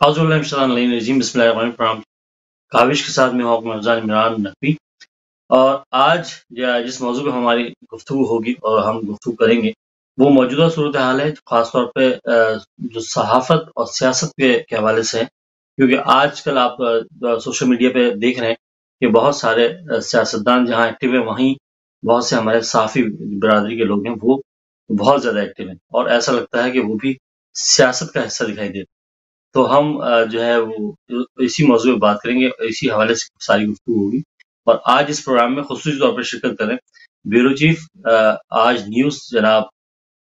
बिस्मिल्लाहिर्रहमानिर्रहीम। काविश के साथ मैं हूँ मिर्ज़ा इमरान नकवी। और आज जिस मौजू पे हमारी गुफ्तगू होगी और हम गुफ्तगू करेंगे, वो मौजूदा सूरत हाल है, ख़ास तौर पे जो सहाफ़त और सियासत के हवाले से है। क्योंकि आजकल आप सोशल मीडिया पे देख रहे हैं कि बहुत सारे सियासतदान जहाँ एक्टिव हैं, वहीं बहुत से हमारे सहाफ़ी बिरादरी के लोग हैं, वो बहुत ज़्यादा एक्टिव हैं और ऐसा लगता है कि वो भी सियासत का हिस्सा दिखाई देते हैं। तो हम जो है वो इसी मौज़ू पे बात करेंगे, इसी हवाले से सारी गुफ्तगू होगी। और आज इस प्रोग्राम में ख़ुसूसी तौर पे शिरकत करें ब्यूरो चीफ आज न्यूज़ जनाब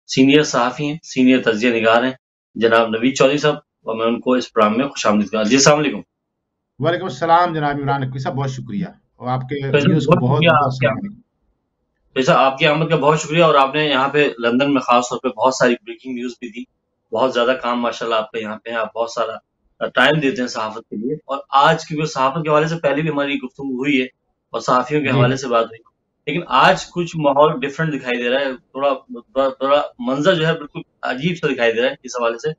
सीनियर सहाफ़ी हैं, सीनियर तज्ज़िया निगार हैं, जनाब नवीद चौधरी साहब, और मैं उनको इस प्रोग्राम में खुशामदीद कहता हूँ। जी, अस्सलाम वालेकुम। वालेकुम अस्सलाम जनाब इमरान नकवी साहब, बहुत शुक्रिया और आपके तो व्यूअर्स को बहुत बहुत शुक्रिया बहुत आपकी अस्सलाम आमद वालेकुम। जैसा आपकी आमद का बहुत शुक्रिया। और आपने यहाँ पे लंदन में ख़ास तौर पे बहुत सारी ब्रेकिंग न्यूज़ भी दी। बहुत ज़्यादा काम माशाल्लाह आपका यहाँ पे है, आप बहुत सारा टाइम देते हैं सहाफ़त के लिए। और आज क्योंकि सहाफ़त के हवाले से पहले भी हमारी गुफ्तगू हुई है और सहाफ़ियों के जी हवाले से बात हुई। लेकिन आज कुछ माहौल डिफरेंट दिखाई दे रहा है, थोड़ा मंज़र जो है बिल्कुल अजीब-सा दिखाई दे रहा है इस हवाले से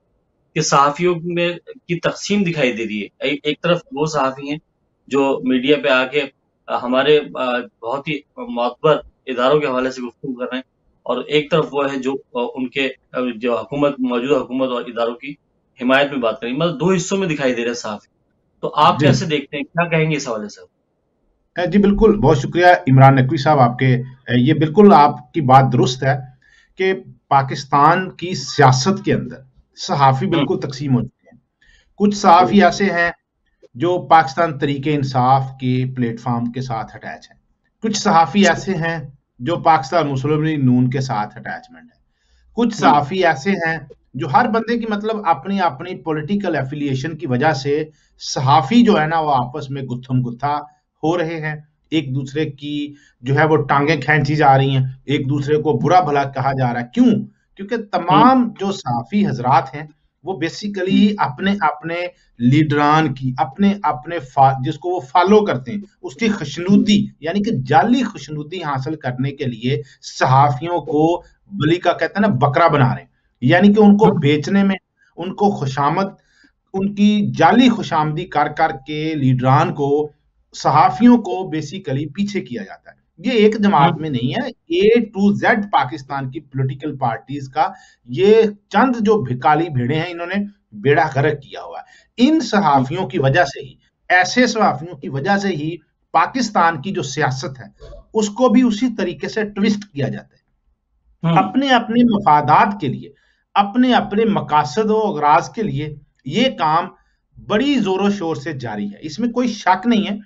कि सहाफ़ियों में की तक़सीम दिखाई दे रही है। एक तरफ वो सहाफ़ी हैं जो मीडिया पे आके हमारे बहुत ही मोअत्बर इदारों के हवाले से गुफ्तगू कर रहे हैं, और एक तरफ वो है जो उनके जो मौजूदा हुकूमत और इदारों की हिमायत में बात करेंगे। मतलब 2 हिस्सों में दिखाई दे रहे हैं सहाफ़ी। तो आप जी कैसे देखते हैं? क्या कहेंगे इस हवाले से? जी बिल्कुल, बहुत शुक्रिया इमरान नकवी साहब आपके। ये बिल्कुल आपकी बात दुरुस्त है कि पाकिस्तान की सियासत के अंदर सहाफ़ी हुँ, बिल्कुल तकसीम हो चुके हैं। कुछ सहाफ़ी बिल्कुल। ऐसे हैं जो पाकिस्तान तरीके इंसाफ के प्लेटफॉर्म के साथ अटैच हैं। कुछ सहाफ़ी ऐसे हैं जो पाकिस्तान मुस्लिम लीग नून के साथ अटैचमेंट है। कुछ हुँ, सहाफ़ी ऐसे हैं जो हर बंदे की मतलब अपनी अपनी पॉलिटिकल एफिलिएशन की वजह से सहाफ़ी जो है ना वो आपस में गुत्थम गुत्था हो रहे हैं। एक दूसरे की जो है वो टांगें खींची जा रही हैं, एक दूसरे को बुरा भला कहा जा रहा है। क्यों? क्योंकि हुँ, तमाम जो सहाफ़ी हज़रात हैं वो हुँ, बेसिकली अपने अपने लीडरान की अपने अपने जिसको वो फॉलो करते हैं उसकी हुँ, खुशनुदी यानी कि जाली खुशनुदी हासिल करने के लिए सहाफ़ियों को बलि का कहते हैं ना बकरा बना रहे हैं। यानी कि उनको हुँ, बेचने में, उनको खुशामद उनकी जाली खुशामदी कर कर के लीडरान को, सहाफ़ियों को बेसिकली पीछे किया जाता है। ये एक हुँ, जमात में नहीं है, ए टू ज़ेड पाकिस्तान की पॉलिटिकल पार्टीज़ का ये चंद जो काली भेड़ें हैं, इन्होंने बेड़ा गर्क किया हुआ है। इन हुँ, सहाफ़ियों की वजह से ही, ऐसे सहाफ़ियों की वजह से ही पाकिस्तान की जो सियासत है, उसको भी उसी तरीके से ट्विस्ट किया जाता है। हुँ, अपने-अपने मफादात के लिए, अपने-अपने मकासद व अगराज़ के लिए ये काम बड़ी ज़ोरों-शोर से जारी है। इसमें कोई शक नहीं है,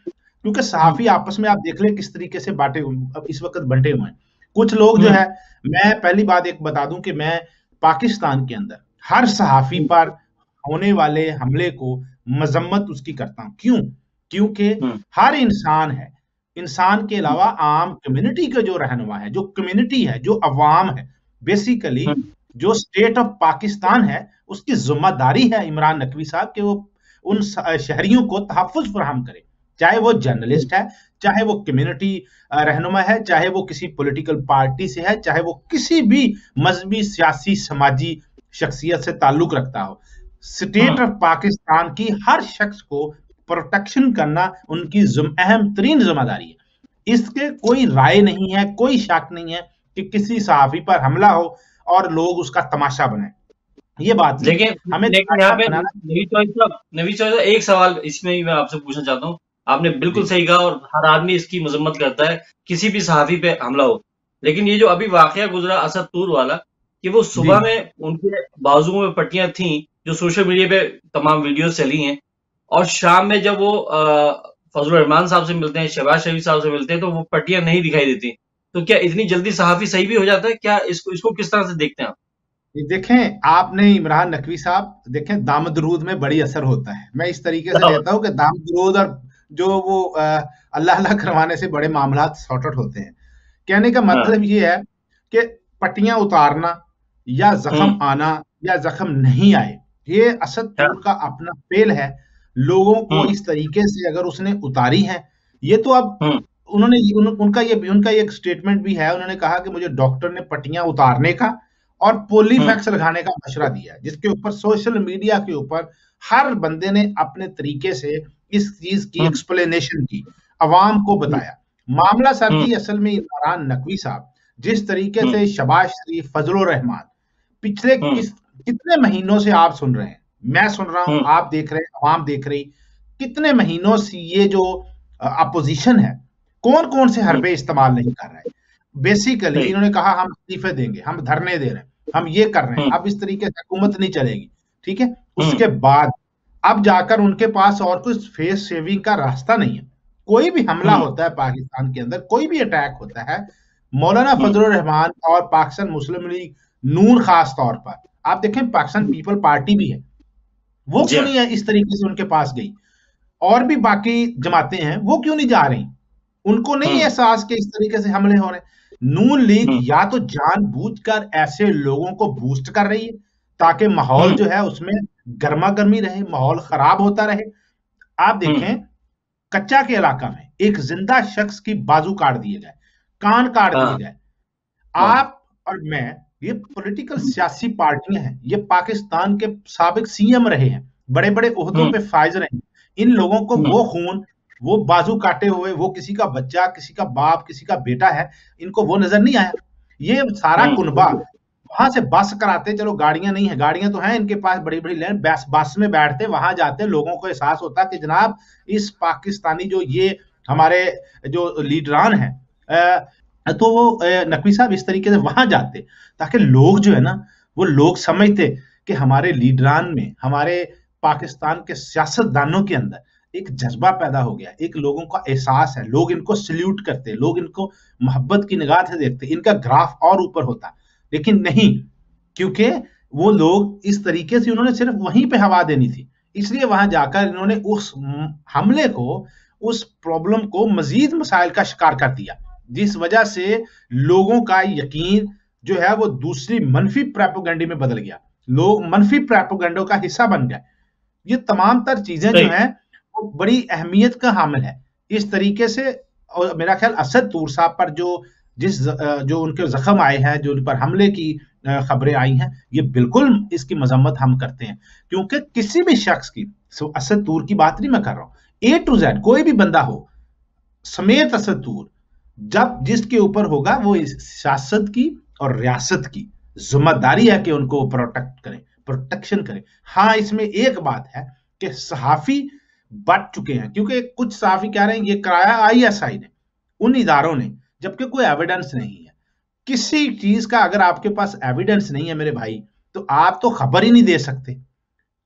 क्योंकि हुँ, सहाफ़ी आपस में आप देख लें किस तरीके से बाँटे अब इस वक़्त बँटे हुए हैं। कुछ लोग जो हुँ, है मैं पहली बात एक बता दूँ कि मैं पाकिस्तान के अंदर हर सहाफ़ी हुँ, पर होने वाले हमले को मज़म्मत उसकी करता हूँ। क्यों? क्योंकि हुँ, हर इंसान है, इंसान के हुँ, अलावा आम कम्युनिटी का जो रहनुमा है, जो कम्युनिटी है, जो अवाम है, बेसिकली हुँ, जो स्टेट ऑफ पाकिस्तान है, उसकी ज़िम्मेदारी है इमरान नकवी साहब कि वो उन शहरियों को तहफ़्फ़ुज़ फ़राहम करे। चाहे वो हुँ, जर्नलिस्ट है, चाहे वो कम्युनिटी रहनुमा है, चाहे वो किसी पॉलिटिकल पार्टी से है, चाहे वो किसी भी मज़हबी, सियासी, समाजी शख्सियत से ताल्लुक रखता हो। स्टेट हुँ, ऑफ पाकिस्तान की हर शख्स को प्रोटेक्शन करना उनकी अहम तरीन ज़िम्मेदारी है। इसके कोई राय नहीं है, कोई शक नहीं है कि किसी सहाफ़ी पर हमला हो और लोग उसका तमाशा बनाएँ। ये बात नहीं है। लेकिन हमें लेकिन यहाँ तमाशा पे बनाना नवीद चौधरी साहब, एक सवाल इसमें ही मैं आपसे पूछना चाहता हूँ। आपने बिल्कुल जी, सही कहा और हर आदमी इसकी मजम्मत करता है, किसी भी सहाफ़ी पे हमला हो। लेकिन ये जो अभी वाक़या गुज़रा असद तूर वाला, कि वो जी, सुबह में उनके बाजुओं में पट्टियाँ थीं, जो सोशल मीडिया पे तमाम वीडियोज़ चली हैं, और शाम में जब वो फज़लुर रहमान साहब से मिलते हैं, शहबाज शरीफ साहब से मिलते हैं, तो वो पट्टियाँ नहीं दिखाई देती। तो क्या इतनी जल्दी सहाफ़ी सही भी हो जाता है? क्या इसको इसको किस तरह से देखते हैं आप? ये देखें आपने इमरान नकवी साहब देखें दाम-दरूद में बड़ी असर होता है। मैं इस तरीके से लेता हूँ कि दाम-दरूद और जो वो अल्लाह-अल्लाह करवाने से बड़े मामलात सॉर्ट आउट होते हैं। कहने का हाँ, मतलब ये है कि पट्टियाँ उतारना या हुँ, ज़ख्म आना या ज़ख्म नहीं आए, ये असद हाँ, तूर का अपना फ़ेल है। लोगों को हुँ, इस तरीके से अगर उसने उतारी हैं, ये तो अब हुँ, उनका ये एक स्टेटमेंट भी है, उन्होंने कहा कि मुझे डॉक्टर ने पट्टियाँ उतारने का और पोली हम्म, फैक्स लगाने का मशवरा दिया है, जिसके ऊपर सोशल मीडिया के ऊपर हर बंदे ने अपने तरीके से इस चीज की हम्म, एक्सप्लेनेशन की, अवाम को हम्म, बताया। मामला सर हम्म, जी असल में इमरान नकवी साहब, जिस तरीके हम्म, से शबाज शरीफ, फजलुर रहमान पिछले हम्म, कितने महीनों से आप सुन रहे हैं, मैं सुन रहा हूं, हम्म, आप देख रहे हैं, अवाम देख रही, कितने महीनों से ये जो अपोजिशन है, कौन कौन से हम्म, हरबे इस्तेमाल नहीं कर रहे। बेसिकली सही। इन्होंने कहा हम इस्तीफे देंगे, हम धरने दे रहे हैं, हम ये कर रहे हैं, हम्म, अब इस तरीके से हुकूमत नहीं चलेगी। ठीक है, हम्म, उसके बाद अब जाकर उनके पास और कुछ फेस सेविंग का रास्ता नहीं है। कोई भी हमला हम्म, होता है पाकिस्तान के अंदर, कोई भी अटैक होता है, मौलाना हम्म, फजलुर रहमान और पाकिस्तान मुस्लिम लीग नून खास तौर पर, आप देखें पाकिस्तान पीपल पार्टी भी है, वो जी क्यों हाँ, नहीं है इस तरीके से उनके पास गई, और भी बाकी जमातें हैं वो क्यों नहीं जा रही, उनको नहीं हम्म, एहसास कि इस तरीके से हमले हो रहे हैं। नून लीग हम्म, या तो जानबूझकर ऐसे लोगों को बूस्ट कर रही है ताकि माहौल हम्म, जो है उसमें गर्मा गर्मी रहे, माहौल खराब होता रहे। आप हम्म, देखें कच्चा के इलाका में एक जिंदा शख्स की बाजू काट दिए गए, कान काट दिए हाँ, गए। हाँ, आप और मैं, ये पॉलिटिकल सियासी पार्टियां हैं, ये पाकिस्तान के साबिक सीएम रहे हैं, बड़े बड़े ओहदों हम्म, पे फायज रहे हैं। इन लोगों को हम्म, वो खून, वो बाजू काटे हुए, वो किसी का बच्चा, किसी का बाप, किसी का बेटा है, इनको वो नजर नहीं आया। ये सारा हम्म, कुनबा वहां से बस कराते, चलो गाड़ियां नहीं है, गाड़ियां तो हैं इनके पास बड़ी बड़ी लैंड, बस बस में बैठते वहां जाते, लोगों को एहसास होता कि जनाब इस पाकिस्तानी जो ये हमारे जो लीडरान हैं, तो वो नकवी साहब इस तरीके से वहां जाते ताकि लोग जो है ना, वो लोग समझते कि हमारे लीडरान में, हमारे पाकिस्तान के सियासतदानों के अंदर एक जज्बा पैदा हो गया, एक लोगों का एहसास है, लोग इनको सल्यूट करते, लोग इनको मोहब्बत की निगाह से देखते, इनका ग्राफ और ऊपर होता। लेकिन नहीं, क्योंकि वो लोग इस तरीके से उन्होंने सिर्फ वहीं पे हवा देनी थी, इसलिए वहां जाकर इन्होंने उस हमले को, उस प्रॉब्लम को मजीद मसाइल का शिकार कर दिया, जिस वजह से लोगों का यकीन जो है वो दूसरी मनफी प्रोपेगेंडे में बदल गया, लोग मनफी प्रोपेगेंडो का हिस्सा बन गए। ये तमाम तर चीजें जो सही। हैं वो बड़ी अहमियत का हामिल है इस तरीके से। और मेरा ख्याल असद तूर साहब पर जो जो उनके जख्म आए हैं, जो उन पर हमले की खबरें आई हैं, ये बिल्कुल इसकी मजम्मत हम करते हैं, क्योंकि किसी भी शख्स की, असद तूर की बात नहीं मैं कर रहा हूं, ए टू जेड कोई भी बंदा हो समेत असद तूर, जब जिसके ऊपर होगा वो इस सियासत की और रियासत की जिम्मेदारी है कि उनको प्रोटेक्ट करें, प्रोटेक्शन करें। हाँ, इसमें एक बात है कि सहाफी बच चुके हैं, क्योंकि कुछ सहाफी कह रहे हैं ये कराया आईएसआई ने, उन इदारों ने, जबकि कोई एविडेंस नहीं है किसी चीज का। अगर आपके पास एविडेंस नहीं है मेरे भाई, तो आप तो खबर ही नहीं दे सकते।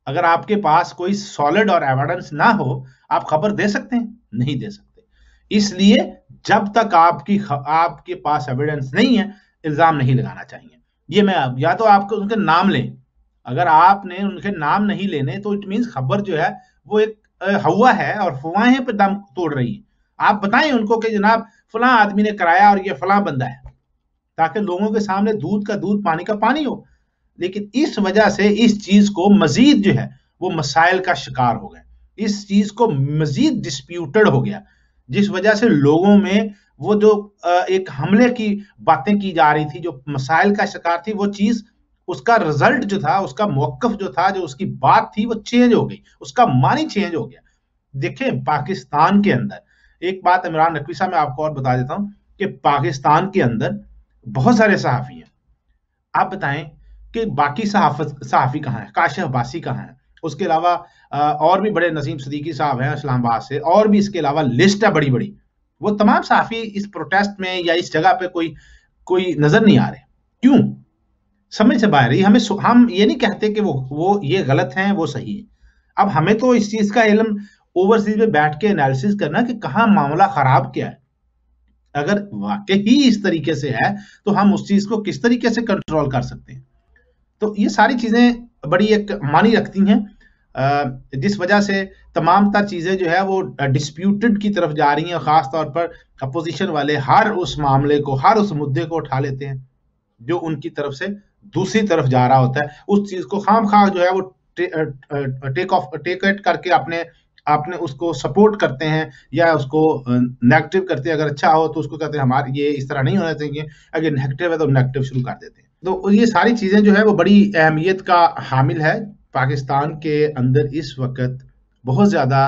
अगर आपके पास कोई सॉलिड और एविडेंस ना हो, आप खबर दे सकते हैं? नहीं दे सकते। इसलिए जब तक आपके पास एविडेंस नहीं है, इल्जाम नहीं लगाना चाहिए। ये मैं, या तो आपको उनके नाम लें, अगर आपने उनके नाम नहीं लेने तो इट मींस खबर जो है वो एक हवा है और अफवाहें पे दम तोड़ रही है। आप बताएं उनको कि जनाब फलां आदमी ने कराया और ये फलां बंदा है, ताकि लोगों के सामने दूध का दूध पानी का पानी हो। लेकिन इस वजह से इस चीज को मजीद जो है वो मसाइल का शिकार हो गए, इस चीज को मजीद डिस्प्यूटेड हो गया, जिस वजह से लोगों में वो जो एक हमले की बातें की जा रही थी, जो मसाइल का शिकार थी, वो चीज, उसका रिजल्ट जो था, उसका मौकफ जो था, जो उसकी बात थी, वो चेंज हो गई, उसका मानी चेंज हो गया। देखें पाकिस्तान के अंदर एक बात इमरान नकवी साहब मैं आपको और बता देता हूं कि पाकिस्तान के अंदर बहुत सारे सहाफी हैं। आप बताएं कि बाकी सहाफी कहाँ हैं, काशिफ अब्बासी कहाँ हैं, उसके अलावा और भी बड़े नसीम सिद्दीकी साहब हैं इस्लामाबाद से, और भी इसके अलावा लिस्ट है बड़ी बड़ी। वो तमाम सहाफी इस प्रोटेस्ट में या इस जगह पे कोई कोई नजर नहीं आ रहे, क्यों? समझ से बाहर है। हम ये नहीं कहते कि वो ये गलत हैं, वो सही है। अब हमें तो इस चीज का इल्म ओवरसीज में बैठ के एनालिसिस करना कि कहाँ मामला खराब क्या है। अगर वाकई ही इस तरीके से है तो हम उस चीज को किस तरीके से कंट्रोल कर सकते हैं। तो ये सारी चीजें बड़ी एक मानी रखती हैं, जिस वजह से तमाम तर चीजें जो है वो डिस्प्यूटेड की तरफ जा रही हैं। खास तौर पर अपोजिशन वाले हर उस मामले को, हर उस मुद्दे को उठा लेते हैं जो उनकी तरफ से दूसरी तरफ जा रहा होता है, उस चीज को खाम खा जो है वो टेक इट करके अपने आपने उसको सपोर्ट करते हैं या उसको नेगेटिव करते हैं। अगर अच्छा हो तो उसको कहते हैं हमारे ये इस तरह नहीं होना चाहिए, अगर नेगेटिव है तो नेगेटिव शुरू कर देते हैं। तो ये सारी चीजें जो है वो बड़ी अहमियत का हामिल है। पाकिस्तान के अंदर इस वक्त बहुत ज्यादा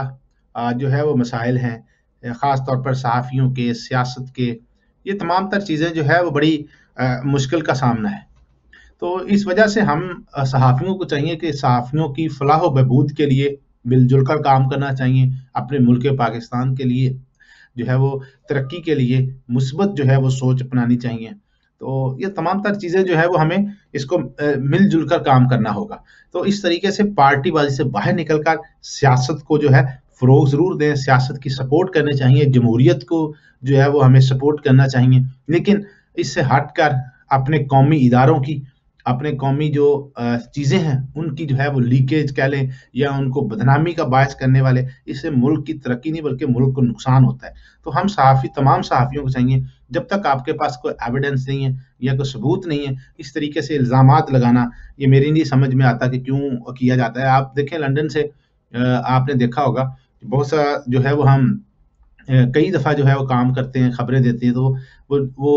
जो है वो मसाइल हैं, खास तौर पर सहाफ़ियों के, सियासत के, ये तमाम तर चीजें जो है वो बड़ी मुश्किल का सामना है। तो इस वजह से हम सहाफ़ियों को चाहिए कि सहाफ़ियों की फलाह व बहबूद के लिए मिलजुल कर काम करना चाहिए, अपने मुल्क पाकिस्तान के लिए जो है वो तरक्की के लिए मुस्बत जो है वो सोच अपनानी चाहिए। तो ये तमाम तर चीज़ें जो है वो हमें इसको मिलजुल कर काम करना होगा। तो इस तरीके से पार्टीबाजी से बाहर निकल कर सियासत को जो है फ़रोग़ ज़रूर दें, सियासत की सपोर्ट करनी चाहिए, जमहूरियत को जो है वो हमें सपोर्ट करना चाहिए। लेकिन इससे हटकर अपने कौमी इदारों की, अपने कौमी जो चीज़ें हैं, उनकी जो है वो लीकेज कह लें या उनको बदनामी का बायस करने वाले, इससे मुल्क की तरक्की नहीं बल्कि मुल्क को नुकसान होता है। तो हम तमाम सहाफ़ियों को चाहिए, जब तक आपके पास कोई एविडेंस नहीं है या कोई सबूत नहीं है, इस तरीके से इल्ज़ामात लगाना, ये मेरी नहीं समझ में आता कि क्यों किया जाता है। आप देखें लंदन से आपने देखा होगा, बहुत सा जो है वो हम कई दफ़ा जो है वो काम करते हैं, खबरें देते हैं, तो वो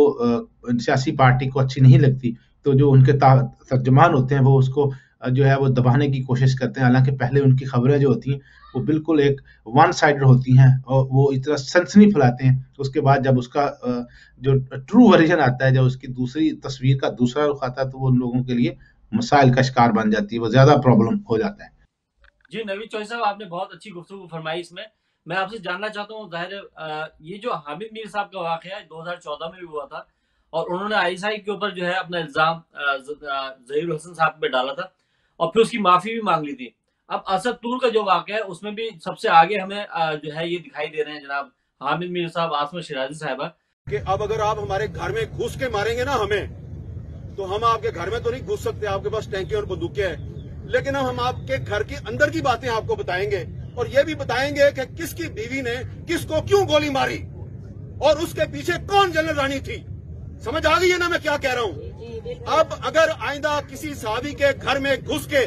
सियासी पार्टी को अच्छी नहीं लगती, तो जो उनके तर्जुमान होते हैं वो उसको जो है वो दबाने की कोशिश करते हैं। हालाँकि पहले उनकी खबरें जो होती हैं वो बिल्कुल एक वन साइडेड होती हैं और वो इतना सनसनी फैलाते हैं। उसके बाद जब उसका जो ट्रू वर्ज़न आता है, जब उसकी दूसरी तस्वीर का दूसरा रुख आता है, तो वो उन लोगों के लिए मसाइल का शिकार बन जाती है, वो ज़्यादा प्रॉब्लम हो जाता है। जी, नवीद चौधरी साहब, आपने बहुत अच्छी गुफ्तगू फरमाई इसमें। मैं आपसे जानना चाहता हूँ, ज़ाहिर है ये जो हामिद मीर साहब का वाक़या 2014 में भी हुआ था और उन्होंने आईएसआई के ऊपर जो है अपना इल्ज़ाम ज़हीरुल हसन साहब पे डाला था और फिर उसकी माफ़ी भी मांग ली थी। अब असद तूर का जो वाक़या है उसमें भी सबसे आगे हमें जो है ये दिखाई दे रहे हैं जनाब हामिद मीर साहब, आसमा शिराज़ी साहिबा, कि अब अगर आप हमारे घर में घुस के मारेंगे ना हमें, तो हम आपके घर में तो नहीं घुस सकते, आपके पास टैंकी और बंदूकें हैं, लेकिन हम आपके घर के अंदर की बातें आपको बताएंगे और ये भी बताएंगे कि किसकी बीवी ने किसको क्यों गोली मारी और उसके पीछे कौन जनरल रानी थी। समझ आ गई है ना मैं क्या कह रहा हूं? अब अगर आइंदा किसी सहाबी के घर में घुस के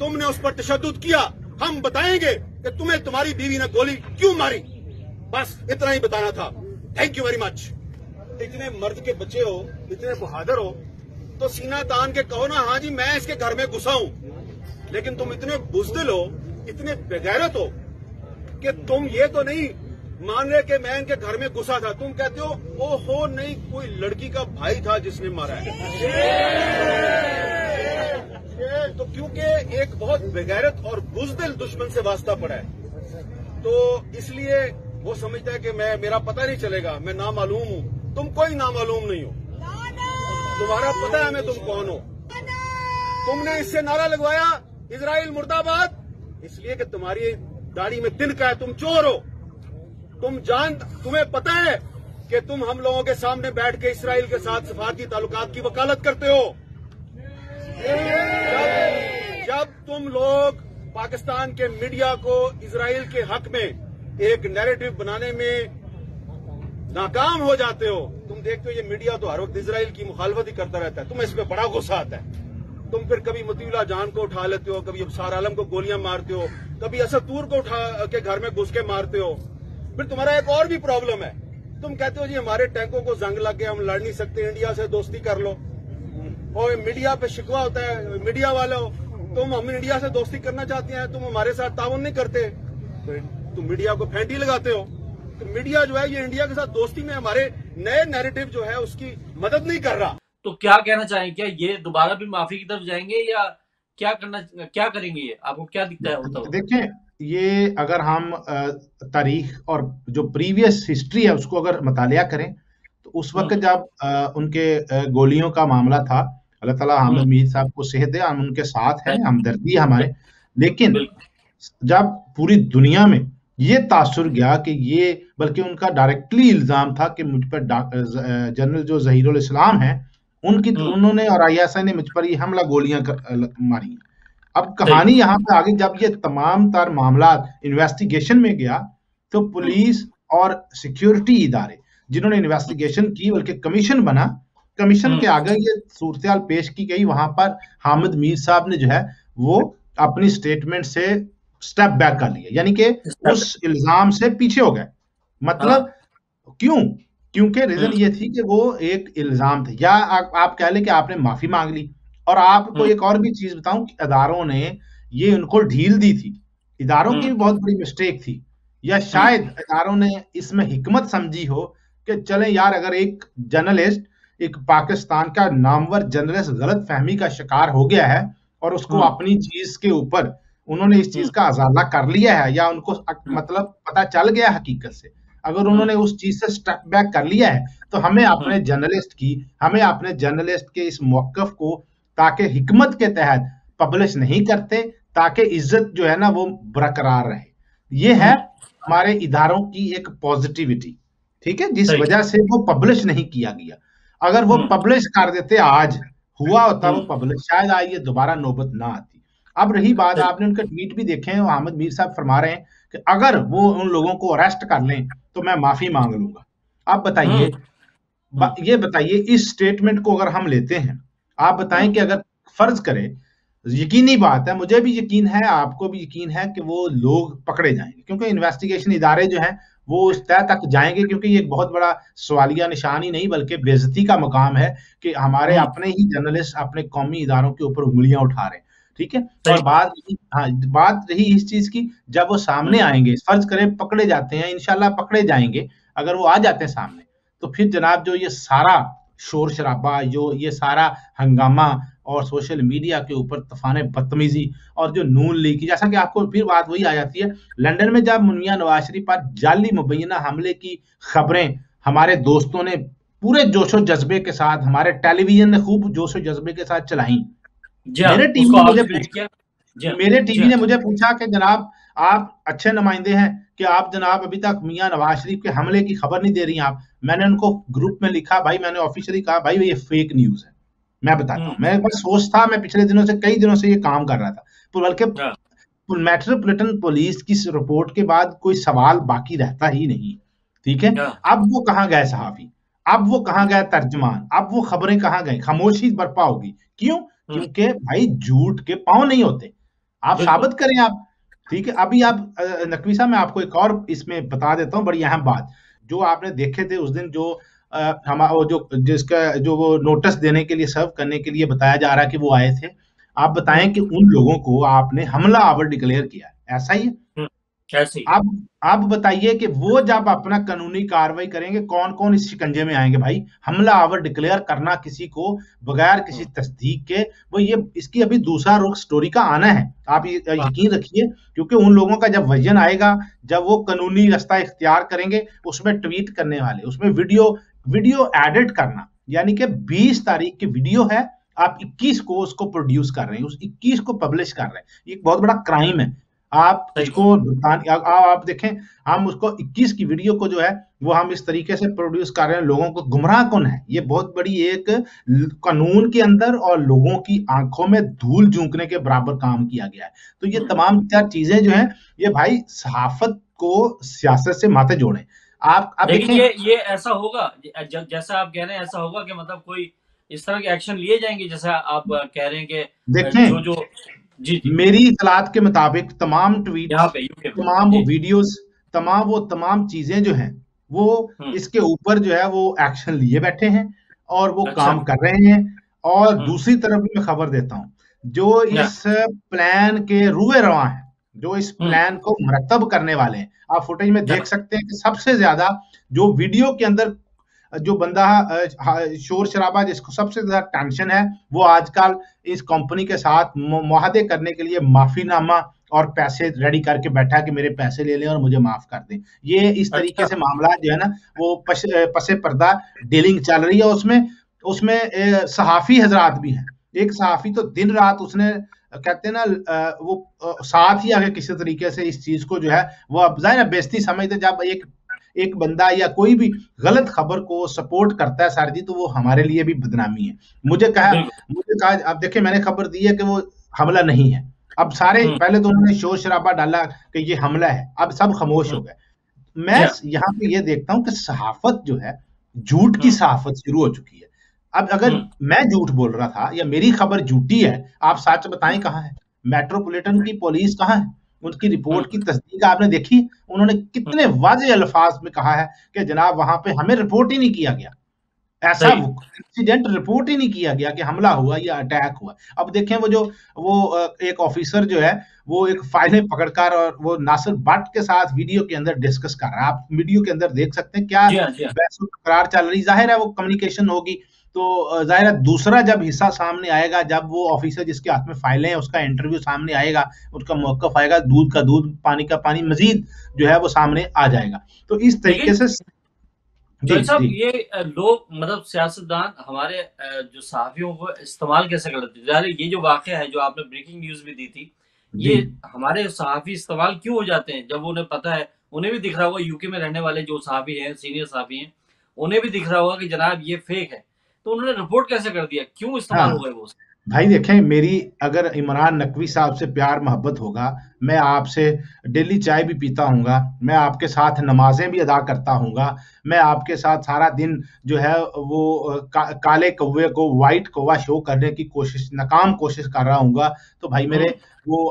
तुमने उस पर तशद्दुद किया, हम बताएंगे कि तुम्हें तुम्हारी बीवी ने गोली क्यों मारी। बस इतना ही बताना था। Thank you very much. इतने मर्द के बच्चे हो, इतने बहादुर हो, तो सीना तान के कहो ना, हाँ जी मैं इसके घर में घुसा हूं। लेकिन तुम इतने बुज़दिल हो, इतने बेगैरत हो कि तुम ये तो नहीं मान रहे कि मैं इनके घर में घुसा था, तुम कहते हो ओहो नहीं, कोई लड़की का भाई था जिसने मारा है। तो क्योंकि एक बहुत बेगैरत और बुज़दिल दुश्मन से वास्ता पड़ा है, तो इसलिए वो समझता है कि मेरा पता नहीं चलेगा, मैं नामालूम हूं। तुम कोई नामालूम नहीं हो, तुम्हारा पता है मैं तुम कौन हो। तुमने इससे नारा लगवाया इजराइल मुर्दाबाद, इसलिए कि तुम्हारी दाढ़ी में तिनका है, तुम चोर हो। तुम्हें पता है कि तुम हम लोगों के सामने बैठ के इसराइल के साथ सफारती ताल्लुकात की वकालत करते हो। जब तुम लोग पाकिस्तान के मीडिया को इजराइल के हक में एक नैरेटिव बनाने में नाकाम हो जाते हो, तुम देखते हो ये मीडिया तो हर वक्त इजराइल की मुखालफत ही करता रहता है, तुम्हें इस पर बड़ा गुस्सा आता है। तुम फिर कभी मतीउल्लाह जान को उठा लेते हो, कभी अबसार आलम को गोलियां मारते हो, कभी असद तूर को उठा के घर में घुस के मारते हो। फिर तुम्हारा एक और भी प्रॉब्लम है, तुम कहते हो जी हमारे टैंकों को जंग लग गया, हम लड़ नहीं सकते, इंडिया से दोस्ती कर लो। और मीडिया पे शिकवा होता है, मीडिया वालों हम इंडिया से दोस्ती करना चाहते हैं, तुम हमारे साथ ताउन नहीं करते, तुम मीडिया को फेंटी लगाते हो। तो मीडिया जो है ये इंडिया के साथ दोस्ती में हमारे नए नैरेटिव जो है उसकी मदद नहीं कर रहा। तो क्या कहना चाहेंगे, क्या ये दोबारा भी माफी की तरफ जाएंगे या क्या करेंगे? ये आपको क्या दिखता है होता? देखिए, ये अगर हम तारीख और जो प्रीवियस हिस्ट्री है उसको अगर मुतालिया करें, तो उस वक्त जब उनके गोलियों का मामला था, अल्लाह ताला हामिद मीर साहब को सेहत दे, हम उनके साथ हैं, हमदर्दी है हमारे। लेकिन जब पूरी दुनिया में ये तासुर गया कि ये, बल्कि उनका डायरेक्टली इल्जाम था कि मुझ पर जनरल जो ज़हीरुल इस्लाम है उन्होंने और आईएसआई ने मुझ पर ये हमला गोलियां मारी। अब कहानी यहाँ पे आगे, जब ये तमाम तार मामला इन्वेस्टिगेशन में गया, तो पुलिस और सिक्योरिटी इदारे जिन्होंने इन्वेस्टिगेशन की, बल्कि कमीशन बना, कमीशन के आगे ये सूरत पेश की गई। वहां पर हामिद मीर साहब ने जो है वो अपनी स्टेटमेंट से स्टेप बैक कर लिया, यानी कि उस इल्जाम से पीछे हो गए। मतलब क्यों? क्योंकि रीजन ये थी कि वो एक इल्जाम थे, या आप कह लें कि आपने माफी मांग ली। और आपको एक और भी चीज बताऊं कि इदारों ने ये उनको ढील दी थी, इदारों की भी बहुत बड़ी मिस्टेक थी, या शायद इदारों ने इसमें हिकमत समझी हो कि चले यार, अगर एक जर्नलिस्ट, एक पाकिस्तान का नामवर जर्नलिस्ट गलत फहमी का शिकार हो गया है और उसको अपनी चीज के ऊपर उन्होंने इस चीज का अजाला कर लिया है, या उनको मतलब पता चल गया हकीकत से, अगर उन्होंने उस चीज से स्टेप बैक कर लिया है, तो हमें अपने जर्नलिस्ट के इस मौकफ को ताकि हिकमत के तहत पब्लिश नहीं करते, ताकि इज्जत जो है ना वो बरकरार रहे। ये है हमारे इदारों की एक पॉजिटिविटी, ठीक है, जिस वजह से वो पब्लिश नहीं किया गया। अगर वो पब्लिश कर देते, आज हुआ होता वो पब्लिश, शायद आज ये दोबारा नौबत ना आती। अब रही बात, आपने उनके ट्वीट भी देखे हैं, अहमद मीर साहब फरमा रहे हैं कि अगर वो उन लोगों को अरेस्ट कर लें तो मैं माफी मांग लूंगा। आप बताइए, ये बताइए, इस स्टेटमेंट को अगर हम लेते हैं, आप बताएं कि अगर फर्ज करें, यकीनी बात है, मुझे भी यकीन है, आपको भी यकीन है कि वो लोग पकड़े जाएंगे, क्योंकि इन्वेस्टिगेशन इदारे जो हैं वो उस तय तक जाएंगे, क्योंकि ये एक बहुत बड़ा सवालिया निशान ही नहीं बल्कि बेइज्जती का मकाम है कि हमारे अपने ही जर्नलिस्ट अपने कौमी इदारों के ऊपर उंगलियां उठा रहे हैं, ठीक है। और बात रही इस चीज की, जब वो सामने आएंगे, फर्ज करें पकड़े जाते हैं, इंशाल्लाह पकड़े जाएंगे, अगर वो आ जाते हैं सामने, तो फिर जनाब जो ये सारा शोर शराबा, जो ये सारा हंगामा और सोशल मीडिया के ऊपर तूफान बदतमीजी और जो नून लीग की, जैसा कि आपको फिर बात वही आ जाती है, लंदन में जब मियां नवाज शरीफ पर जाली मुबैना हमले की खबरें हमारे दोस्तों ने पूरे जोशो जज्बे के साथ, हमारे टेलीविजन ने खूब जोशो जज्बे के साथ चलाई, मेरे टीवी ने मुझे पूछा कि जनाब आप अच्छे नुमाइंदे हैं कि आप जनाब अभी तक मियां नवाज शरीफ के हमले की खबर नहीं दे रही आप। मैंने उनको ग्रुप में लिखा, भाई मैंने ऑफिशियली कहा, भाई ये फेक न्यूज है, मैं बताता हूँ। मैं बस सोचता, मैं पिछले दिनों से कई दिनों से ये काम कर रहा था, बल्कि मेट्रोपॉलिटन पुलिस की रिपोर्ट के बाद कोई सवाल बाकी रहता ही नहीं, ठीक है। अब वो कहाँ गए सहाफी, अब वो कहाँ गए तर्जमान, अब वो खबरें कहाँ गई, खामोशी बरपा होगी। क्यों? क्योंकि भाई झूठ के पांव नहीं होते, आप साबित करें आप, ठीक है। अभी आप नकवी साहब, मैं आपको एक और इसमें बता देता हूँ बड़ी अहम बात, जो आपने देखे थे उस दिन, जो जो वो नोटिस देने के लिए, सर्व करने के लिए बताया जा रहा है कि वो आए थे, आप बताएं कि उन लोगों को आपने हमला आवर डिक्लेयर किया, ऐसा ही है? कैसे? आप बताइए कि वो जब अपना कानूनी कार्रवाई करेंगे, कौन कौन इस शिकंजे में आएंगे? भाई हमला आवर डिक्लेयर करना किसी को बगैर किसी तस्दीक के, वो ये इसकी अभी दूसरा रुख स्टोरी का आना है, आप यकीन रखिए, क्योंकि उन लोगों का जब वजन आएगा, जब वो कानूनी रास्ता इख्तियार करेंगे, उसमें ट्वीट करने वाले, उसमें वीडियो एडिट करना, यानी कि 20 तारीख की वीडियो है, आप 21 को उसको प्रोड्यूस कर रहे हैं, उस 21 को पब्लिश कर रहे हैं, ये एक बहुत बड़ा क्राइम है। आप इसको आप देखें, हम उसको 21 की वीडियो को जो है वो हम इस तरीके से प्रोड्यूस कर रहे हैं, लोगों को गुमराह कौन है, ये बहुत बड़ी एक कानून के अंदर और लोगों की आंखों में धूल झोंकने के बराबर काम किया गया है। तो ये तमाम चीजें जो हैं, ये भाई सहाफत को सियासत से माथे जोड़े। आप देखें, ये ऐसा होगा जैसा आप कह रहे हैं, ऐसा होगा कि मतलब कोई इस तरह के एक्शन लिए जाएंगे जैसा आप कह रहे हैं कि देखें, जो जी मेरी इतलात के मुताबिक तमाम ट्वीट, तमाम वो वीडियोस, तमाम चीजें जो हैं वो इसके ऊपर जो है वो एक्शन लिए बैठे हैं और वो काम कर रहे हैं। और दूसरी तरफ भी मैं खबर देता हूं, जो इस प्लान के रुए रवा हैं, जो इस प्लान को मुरतब करने वाले हैं, आप फुटेज में देख सकते हैं कि सबसे ज्यादा जो वीडियो के अंदर जो बंदा शोर शराबा, जिसको सबसे ज्यादा टेंशन है, वो आजकल इस कंपनी के साथ मुआहदे करने के लिए माफीनामा और पैसे रेडी करके बैठा कि मेरे पैसे ले लें और मुझे माफ कर दें। ये इस तरीके से मामला जो है ना वो पसे पर्दा डीलिंग चल रही है। उसमें सहाफी हजरात भी हैं। एक सहाफी तो दिन रात उसने कहते हैं ना वो साथ ही आगे किसी तरीके से इस चीज को जो है वो अब जाहिर है बेइज्जती समझते, जब एक बंदा या कोई भी गलत खबर को सपोर्ट करता है सर जी, तो वो हमारे लिए भी बदनामी है। मुझे कहा अब देखिए, मैंने खबर दी है कि वो हमला नहीं है। अब सारे पहले तो उन्होंने शोर शराबा डाला कि ये हमला है, अब सब खामोश हो गए। मैं यहाँ पे ये देखता हूँ कि सहाफत जो है, झूठ की सहाफत शुरू हो चुकी है। अब अगर मैं झूठ बोल रहा था या मेरी खबर झूठी है, आप सच बताएं कहाँ है? मेट्रोपॉलिटन की पुलिस कहाँ है? उनकी रिपोर्ट की तस्दीक आपने देखी? उन्होंने कितने वाज़ेह अल्फाज में कहा है कि जनाब वहां पे हमें रिपोर्ट ही नहीं किया गया, ऐसा सही। इंसिडेंट रिपोर्ट ही नहीं किया गया कि हमला हुआ या अटैक हुआ। अब देखें वो एक ऑफिसर जो है वो एक फाइलें पकड़कर और वो नासिर भट्ट के साथ वीडियो के अंदर डिस्कस कर रहा है। आप वीडियो के अंदर देख सकते हैं क्या जी हाँ, जी हाँ। बहस तकरार चल रही। जाहिर है वो कम्युनिकेशन होगी, तो जाहिर है दूसरा जब हिस्सा सामने आएगा, जब वो ऑफिसर जिसके हाथ में फाइलें हैं उसका इंटरव्यू सामने आएगा, उसका मौक़िफ़ आएगा, दूध का दूध पानी का पानी मजीद जो है वो सामने आ जाएगा। तो इस तरीके से जी जोई साहब, जी ये लोग मतलब सियासतदान हमारे जो सहाफ़ियों को इस्तेमाल कैसे कर लेते हैं? ज़ाहिर है ये जो वाक़या है, जो आपने ब्रेकिंग न्यूज़ भी दी थी, जी ये हमारे सहाफ़ी इस्तेमाल क्यों हो जाते हैं? जब उन्हें पता है, उन्हें भी दिख रहा होगा, यूके में रहने वाले जो सहाफ़ी हैं, सीनियर सहाफ़ी हैं, उन्हें भी दिख रहा होगा कि जनाब ये फ़ेक है, तो उन्होंने रिपोर्ट कैसे कर दिया? क्यों इस्तेमाल हो हाँ, गए वो? भाई देखें, मेरी अगर इमरान नकवी साहब से प्यार मोहब्बत होगा, मैं आपसे डेली चाय भी पीता हूँगा, मैं आपके साथ नमाज़ें भी अदा करता हूँगा, मैं आपके साथ सारा दिन जो है वो काले कौवे को व्हाइट कौवा शो करने की नाकाम कोशिश कर रहा हूँगा, तो भाई मेरे वो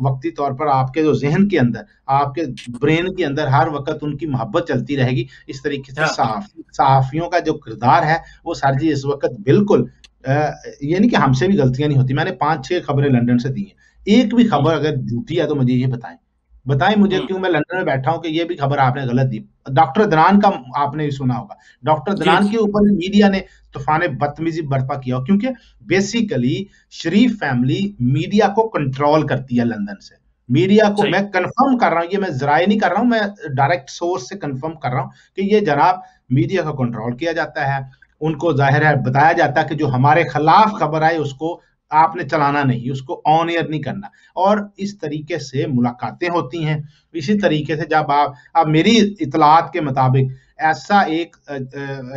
वक़्ती तौर पर आपके जो ज़हन के अंदर, आपके ब्रेन के अंदर हर वक़्त उनकी मोहब्बत चलती रहेगी। इस तरीके से हाँ, सहाफ़ियों का जो किरदार है, वो सर जी इस वक़्त बिल्कुल ये नहीं कि हमसे भी गलतियाँ नहीं होती। मैंने 5-6 खबरें लंदन से दी हैं। एक भी खबर अगर झूठी है तो मुझे ये बताएँ। बताएँ मुझे क्यों मैं लंदन में बैठा हूँ कि ये भी खबर आपने गलत दी। डॉक्टर अदनान का आपने भी सुना होगा। डॉक्टर जी, अदनान जी। के ऊपर भी मीडिया ने तूफ़ान बदतमीज़ी बर्पा किया क्योंकि बेसिकली शरीफ फैमिली मीडिया को कंट्रोल करती है लंदन से। मीडिया को सही। मैं कन्फर्म कर रहा हूँ, ये मैं ज़राए नहीं कर रहा हूँ, मैं डायरेक्ट सोर्स से कन्फर्म कर रहा हूँ कि ये जनाब मीडिया का कंट्रोल किया जाता है। उनको ज़ाहिर है बताया जाता है कि जो हमारे खिलाफ खबर आए उसको आपने चलाना नहीं, उसको ऑन एयर नहीं करना और इस तरीके से मुलाकातें होती हैं। इसी तरीके से जब अब मेरी इत्तलात के मुताबिक ऐसा एक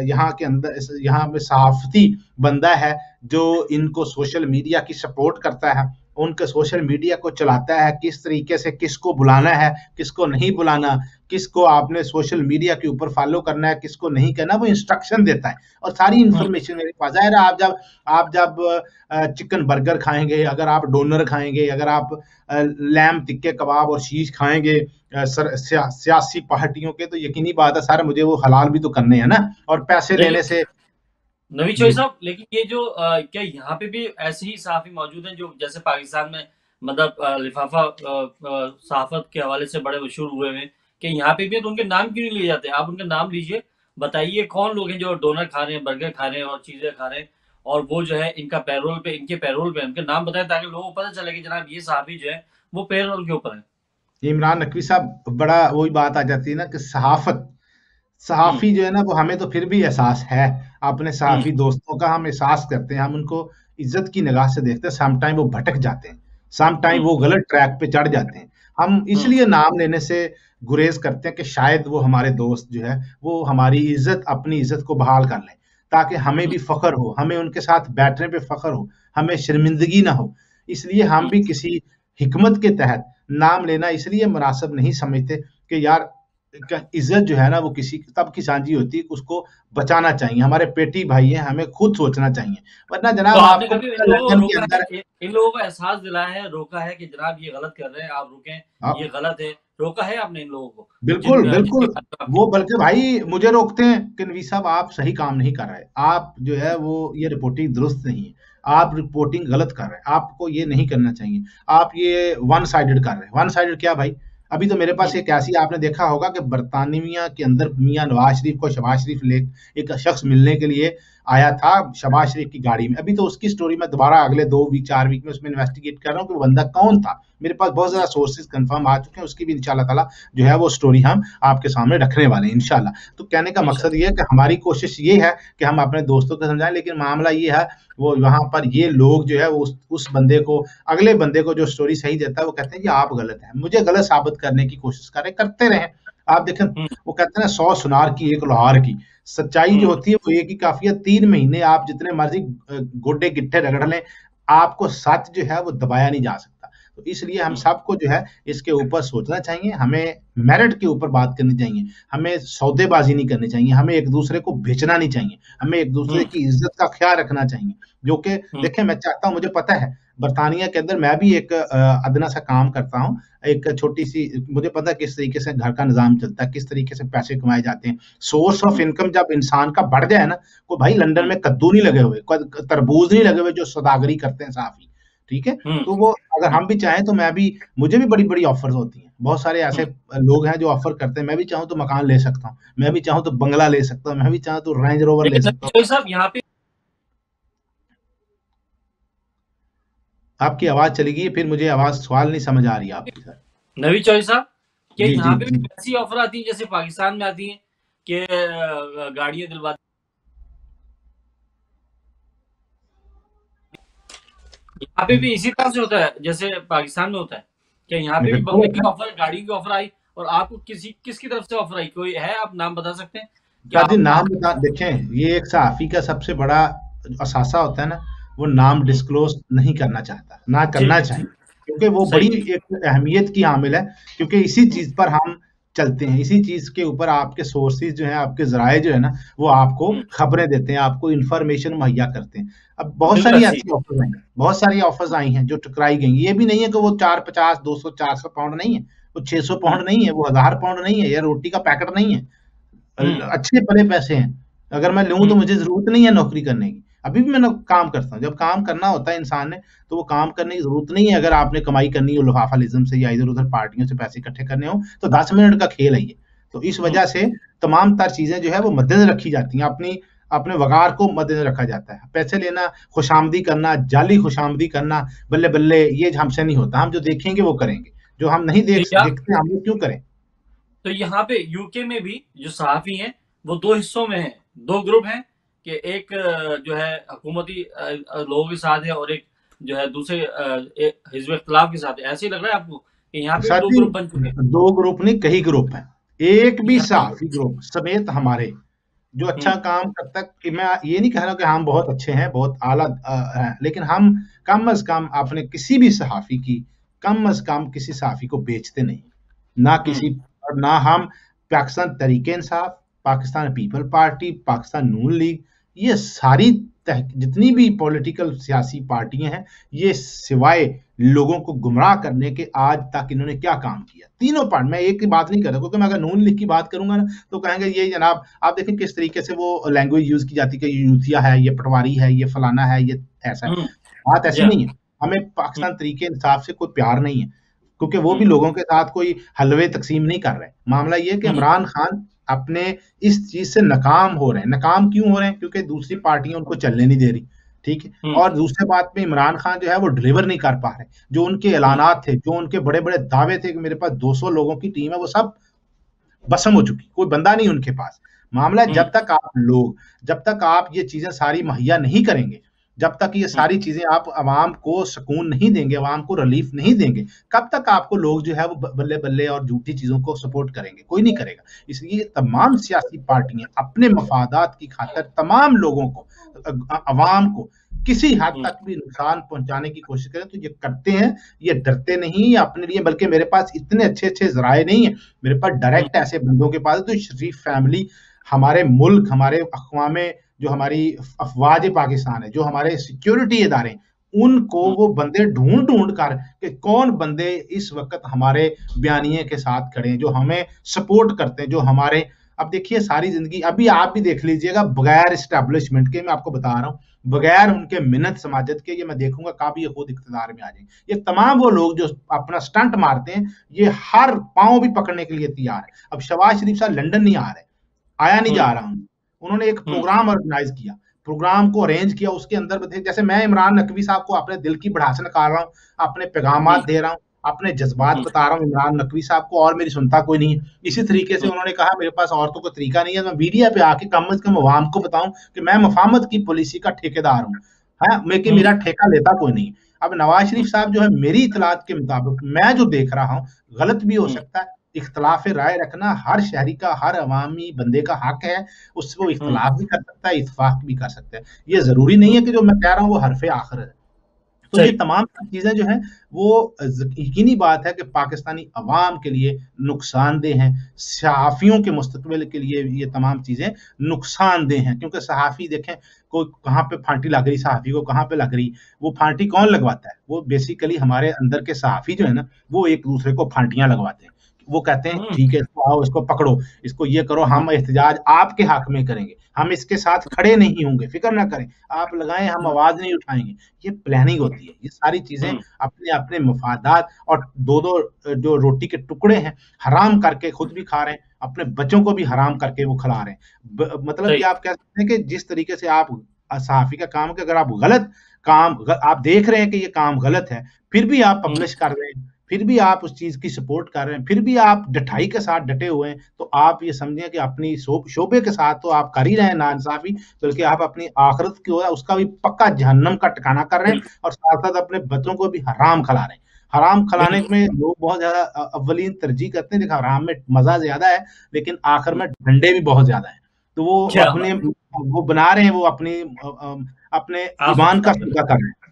यहाँ के अंदर यहाँ में सहाफ़ती बंदा है जो इनको सोशल मीडिया की सपोर्ट करता है, उनके सोशल मीडिया को चलाता है, किस तरीके से किसको बुलाना है, किसको नहीं बुलाना, किसको आपने सोशल मीडिया के ऊपर फॉलो करना है, किसको नहीं करना, वो इंस्ट्रक्शन देता है और सारी इन्फॉर्मेशन मेरे पास है। आप जब चिकन बर्गर खाएँगे, अगर आप डोनर खाएँगे, अगर आप लैम्ब टिक्के कबाब और शीश खाएँगे सियासी पार्टियों के, तो यकीनी बात है सर मुझे वो हलाल भी तो करने हैं ना और पैसे लेने से नवी चोई जी, साहब, लेकिन ये जो क्या यहाँ पे भी ऐसे ही सहाफ़ी मौजूद हैं जो जैसे पाकिस्तान में मतलब लिफाफा सहाफ़त के हवाले से बड़े मशहूर हुए हैं कि यहाँ पे भी है, तो उनके नाम क्यों नहीं लिए जाते? आप उनके नाम लीजिए, बताइए कौन लोग हैं जो डोनर खा रहे हैं, बर्गर खा रहे हैं और चीज़ें खा रहे हैं और वो जो है इनके पैरोल पे उनके नाम बताएं ताकि लोगों को पता चले कि जनाब ये सहाफ़ी जो है वो पेरोल के ऊपर है। इमरान नकवी साहब बड़ा वही बात आ जाती है ना कि हुँ, सहाफ़ी जो है ना वो हमें तो फिर भी एहसास है। अपने हुँ, सहाफ़ी दोस्तों का हम एहसास करते हैं, हम उनको इज़्ज़त की निगाह से देखते हैं। सम टाइम वो भटक जाते हैं, सम टाइम हुँ, वो गलत ट्रैक पे चढ़ जाते हैं। हम हुँ, इसलिए नाम लेने से गुरेज़ करते हैं कि शायद वो हमारे दोस्त जो है, वो हमारी अपनी इज़्ज़त को बहाल कर लें, ताकि हमें हुँ, भी फ़ख्र हो, हमें उनके साथ बैठने पे फ़ख्र हो, हमें शर्मिंदगी ना हो। इसलिए हम हुँ। भी किसी हिकमत के तहत नाम लेना इसलिए मुनासिब नहीं समझते कि यार इज्जत जो है ना वो किसी तब की सांझी होती है, उसको बचाना चाहिए। हमारे पेटी भाई हैं, हमें खुद सोचना चाहिए। वरना तो जनाब आपने आपको कभी इन पता है लोगों को लंदन के रोका है, अंदर इन लोगों को एहसास दिलाया है, रोका है कि जनाब ये गलत कर रहे हैं, आप रुकें, ये आप गलत है, रोका है आपने इन लोगों को? बिल्कुल, जिनकी बिल्कुल। बात में आपकी वो बल्कि भाई मुझे रोकते हैं कि नवीद साहब आप सही काम नहीं कर रहे। आप जो है वो ये रिपोर्टिंग दुरुस्त नहीं है। आप रिपोर्टिंग गलत कर रहे हैं। आपको ये नहीं करना चाहिए। आप ये वन साइडेड कर रहे हैं। वन साइडेड क्या भाई? अभी तो मेरे पास हुँ, एक ऐसी आपने देखा होगा कि बर्तानिया के अंदर मियाँ नवाज़ शरीफ को शहबाज शरीफ एक शख्स मिलने के लिए आया था शहबाज शरीफ की गाड़ी में। अभी तो उसकी स्टोरी मैं दोबारा अगले 2 वीक 4 वीक में उसमें इन्वेस्टिगेट कर रहा हूँ कि वो बंदा कौन था। मेरे पास बहुत ज़्यादा जी, सोर्सेज़ कन्फर्म आ चुके हैं। उसकी भी इंशाअल्लाह ताला जो है वो स्टोरी हम आपके सामने रखने वाले हैं इंशाल्लाह। तो कहने का मकसद इंशाल्लाह। ये है कि हमारी कोशिश ये है कि हम अपने दोस्तों को समझाएँ, लेकिन मामला ये है वो वहाँ पर ये लोग जो है वो उस बंदे को अगले बंदे को जो स्टोरी सही देता है वो कहते हैं जी आप गलत हैं। मुझे गलत साबित करने की कोशिश करें, करते रहें। आप देखें हुँ, वो कहते हैं ना 100 सुनार की एक लोहार की। सच्चाई जो हुँ, होती है वो एक ही काफ़ी है। 3 महीने आप जितने मर्ज़ी गोडे गिट्ठे रगड़ लें, आपको सच जो है वो दबाया नहीं जा सकता। तो इसलिए हम हुँ, सबको जो है इसके ऊपर सोचना चाहिए, हमें मेरिट के ऊपर बात करनी चाहिए, हमें सौदेबाज़ी नहीं करनी चाहिए, हमें एक-दूसरे को बेचना नहीं चाहिए, हमें एक-दूसरे हुँ, की इज़्ज़त का ख़्याल रखना चाहिए। जो कि हुँ, देखिए मैं चाहता हूँ मुझे पता है बर्तानिया के अंदर मैं भी एक अदना सा काम करता हूँ, एक छोटी सी, मुझे पता है किस तरीके से घर का निज़ाम चलता है, किस तरीके से पैसे कमाए जाते हैं। सोर्स ऑफ इनकम जब इंसान का बढ़ जाए ना, कोई भाई लंदन में कद्दू नहीं लगे हुए, तरबूज नहीं लगे हुए जो सौदागरी करते हैं साफी, ठीक है। तो वो अगर हम भी चाहें तो मुझे भी बड़ी बड़ी ऑफर्स होती हैं, बहुत सारे ऐसे लोग हैं जो ऑफर करते हैं, मैं भी चाहूँ तो मकान ले सकता हूँ, मैं भी चाहूँ तो बंगला ले सकता हूँ, मैं भी चाहूँ तो रेंज रोवर ले सकता हूँ। साहब यहाँ पे आपकी आवाज चली गई, फिर मुझे आवाज सवाल नहीं समझ आ रही है आपकी सर। नवी चौधरी साहब, क्या जी यहाँ जी पे जी। भी ऐसी ऑफर आती है जैसे पाकिस्तान में आती है कि गाड़ियां दिलवा, यहाँ पे भी इसी तरह से होता है जैसे पाकिस्तान में होता है? क्या यहाँ पे भी बिल्कुल बंगले होता की है। ऑफर, गाड़ी की ऑफर आई, और आपको किसकी तरफ से ऑफर आई? कोई है, आप नाम बता सकते हैं क्या? सर जी नाम बता, देखें ये एक सहाफी का सबसे बड़ा असासा होता है ना, वो नाम डिस्क्लोज नहीं करना चाहता, ना करना चाहिए, क्योंकि वो बड़ी एक अहमियत की हामिल है, क्योंकि इसी चीज पर हम चलते हैं, इसी चीज के ऊपर आपके सोर्सेज जो है, आपके जराए जो है ना, वो आपको खबरें देते हैं, आपको इंफॉर्मेशन मुहैया करते हैं। अब बहुत सारी ऐसी ऑफर्स आई, बहुत सारी ऑफर्स आई हैं जो टकराई गई। ये भी नहीं है कि वो 450 200 400 पाउंड नहीं है, वो 600 पाउंड नहीं है, वो 1000 पाउंड नहीं है, या रोटी का पैकेट नहीं है, अच्छे भले पैसे हैं। अगर मैं लूँ तो मुझे ज़रूरत नहीं है नौकरी करने की। अभी भी मैं काम करता हूँ। जब काम करना होता है इंसान ने, तो वो काम करने की ज़रूरत नहीं है। अगर आपने कमाई करनी हो लिफाफालिज़्म से या इधर-उधर पार्टियों से पैसे इकट्ठे करने हो, तो 10 मिनट का खेल है ये। तो इस वजह से तमाम तर चीज़ें जो है वो मद्देनज़र रखी जाती हैं। अपने वक़ार को मद्देनज़र रखा जाता है। पैसे लेना, खुशामदी करना, जाली खुशामदी करना, बल्ले-बल्ले, ये हमसे नहीं होता। हम जो देखेंगे वो करेंगे। जो हम नहीं देखते हम लोग क्यों करें? तो यहाँ पे यूके में भी जो सहाफ़ी हैं वो 2 हिस्सों में हैं, 2 ग्रुप हैं, कि एक जो है हुकूमती लोगों के साथ है, और एक जो है दूसरे हिज़्ब इख्तिलाफ के साथ है। ऐसे ही लग रहा है आपको कि यहाँ पे 2 ग्रुप बन चुके हैं? 2 ग्रुप नहीं, कई ग्रुप हैं। एक भी सहाफ़ी ग्रुप समेत हमारे जो अच्छा काम करता है, मैं ये नहीं कह रहा कि हम बहुत अच्छे हैं, बहुत आला हैं, लेकिन हम कम से कम अपने किसी भी सहाफ़ी की कम से कम किसी सहाफ़ी को बेचते नहीं, ना किसी, और ना हम पाकिस्तान तहरीक-ए-इंसाफ, पाकिस्तान पीपल पार्टी, पाकिस्तान नून लीग, ये सारी जितनी भी पॉलिटिकल सियासी पार्टियां हैं, ये सिवाय लोगों को गुमराह करने के आज तक इन्होंने क्या काम किया? तीनों पार्टी, मैं एक की बात नहीं कर रहा, क्योंकि मैं अगर नून लीग की बात करूंगा ना तो कहेंगे ये जनाब आप देखें किस तरीके से वो लैंग्वेज यूज की जाती है कि ये यूथिया है, ये पटवारी है, ये फलाना है, ये ऐसा है। बात ऐसी नहीं है। हमें पाकिस्तान तरीके-इंसाफ से कोई प्यार नहीं है, क्योंकि वो भी लोगों के साथ कोई हलवे तकसीम नहीं कर रहे। मामला ये है कि इमरान खान अपने इस चीज से नाकाम हो रहे हैं। नाकाम क्यों हो रहे हैं? क्योंकि दूसरी पार्टियां उनको चलने नहीं दे रही, ठीक है। और दूसरी बात में इमरान खान जो है वो डिलीवर नहीं कर पा रहे। जो उनके ऐलानात थे, जो उनके बड़े बड़े दावे थे कि मेरे पास 200 लोगों की टीम है, वो सब भस्म हो चुकी, कोई बंदा नहीं उनके पास। मामला जब तक आप ये चीजें सारी मुहैया नहीं करेंगे, जब तक ये सारी चीजें आप अवाम को सुकून नहीं देंगे, अवाम को रिलीफ नहीं देंगे, कब तक आपको लोग जो है वो बल्ले बल्ले और झूठी चीजों को सपोर्ट करेंगे? कोई नहीं करेगा। इसलिए तमाम सियासी पार्टियां अपने मफादात की खातिर तमाम लोगों को, अवाम को किसी हद तक भी नुकसान पहुंचाने की कोशिश करें तो ये करते हैं। ये डरते नहीं है अपने लिए, बल्कि मेरे पास इतने अच्छे अच्छे जराए नहीं है, मेरे पास डायरेक्ट ऐसे बंदों के पास। तो शरीफ फैमिली, हमारे मुल्क, हमारे अक़वाम, जो हमारी अफवाज पाकिस्तान है, जो हमारे सिक्योरिटी इदारे, उनको वो बंदे ढूंढ ढूंढ कर कि कौन बंदे इस वक्त हमारे बयानिए के साथ खड़े हैं, जो हमें सपोर्ट करते हैं, जो हमारे, अब देखिए सारी जिंदगी, अभी आप भी देख लीजिएगा, बगैर इस्टेब्लिशमेंट के, मैं आपको बता रहा हूँ, बगैर उनके मिन्नत समाजत के, ये मैं देखूंगा कब ये खुद इख्तिदार में आ जाएंगे। ये तमाम वो लोग जो अपना स्टंट मारते हैं, ये हर पांव भी पकड़ने के लिए तैयार है। अब शहबाज शरीफ साहब लंदन नहीं आ रहे, आया नहीं जा रहा हूँ, उन्होंने एक प्रोग्राम ऑर्गेनाइज किया, प्रोग्राम को अरेंज किया, उसके अंदर जैसे मैं इमरान नकवी साहब को अपने दिल की भड़ास निकाल रहा हूँ, अपने पैगामात दे रहा हूँ, अपने जज्बात बता रहा हूँ इमरान नकवी साहब को, और मेरी सुनता कोई नहीं है। इसी तरीके से उन्होंने कहा मेरे पास औरतों का तरीका नहीं है, मैं मीडिया पे आके कम से कम अवाम को बताऊं कि मैं मुफाहमत की पॉलिसी का ठेकेदार हूँ, है, मेरा ठेका लेता कोई नहीं। अब नवाज शरीफ साहब जो है, मेरी इतलात के मुताबिक मैं जो देख रहा हूँ, गलत भी हो सकता है, इख्तलाफ राय रखना हर शहरी का, हर अवामी बंदे का हक है, उससे वो इख्तलाफ भी कर सकता है, इत्तेफाक भी कर सकता है। ये जरूरी नहीं है कि जो मैं कह रहा हूँ वो हरफे आखिर है। तो ये तमाम चीजें जो हैं वो यकीनी बात है कि पाकिस्तानी अवाम के लिए नुकसानदेह हैं, सहाफ़ियों के मुस्तकबिल के लिए ये तमाम चीजें नुकसानदेह हैं, क्योंकि सहाफ़ी देखें कोई कहाँ पे फांटी लग रही, सहाफ़ी को कहाँ पे लग रही, वो फांटी कौन लगवाता है? वो बेसिकली हमारे अंदर के सहाफ़ी जो है ना, वो एक दूसरे को फांटियां लगवाते हैं। वो कहते हैं ठीक है, इसको आओ, इसको पकड़ो, इसको ये करो, हम एहतजाज आपके हक में करेंगे, हम इसके साथ खड़े नहीं होंगे, फिक्र ना करें, आप लगाएं, हम आवाज नहीं उठाएंगे। ये प्लानिंग होती है, ये सारी चीजें अपने अपने मफादात और दो दो जो रोटी के टुकड़े हैं हराम करके खुद भी खा रहे हैं, अपने बच्चों को भी हराम करके वो खिला रहे हैं। मतलब कि आप कह सकते हैं कि जिस तरीके से आप सहाफी का काम है कि अगर आप गलत काम आप देख रहे हैं कि ये काम गलत है, फिर भी आप पब्लिश कर रहे हैं, फिर भी आप उस चीज की सपोर्ट कर रहे हैं, फिर भी आप डटाई के साथ डटे हुए हैं, तो आप ये समझें कि अपनी शोबे के साथ तो आप कर ही रहे हैं नाइंसाफी, बल्कि आप अपनी आखिरत की उसका भी पक्का जहन्नम का ठिकाना कर रहे हैं, और साथ साथ अपने बच्चों को भी हराम खिला रहे हैं। हराम खिलाने में लोग बहुत ज्यादा अव्वलीन तरजीह करते हैं, देखा हराम में मजा ज्यादा है, लेकिन आखिर में डंडे भी बहुत ज्यादा है। तो वो अपने वो बना रहे हैं, वो अपने ईमान का सौदा कर रहे हैं।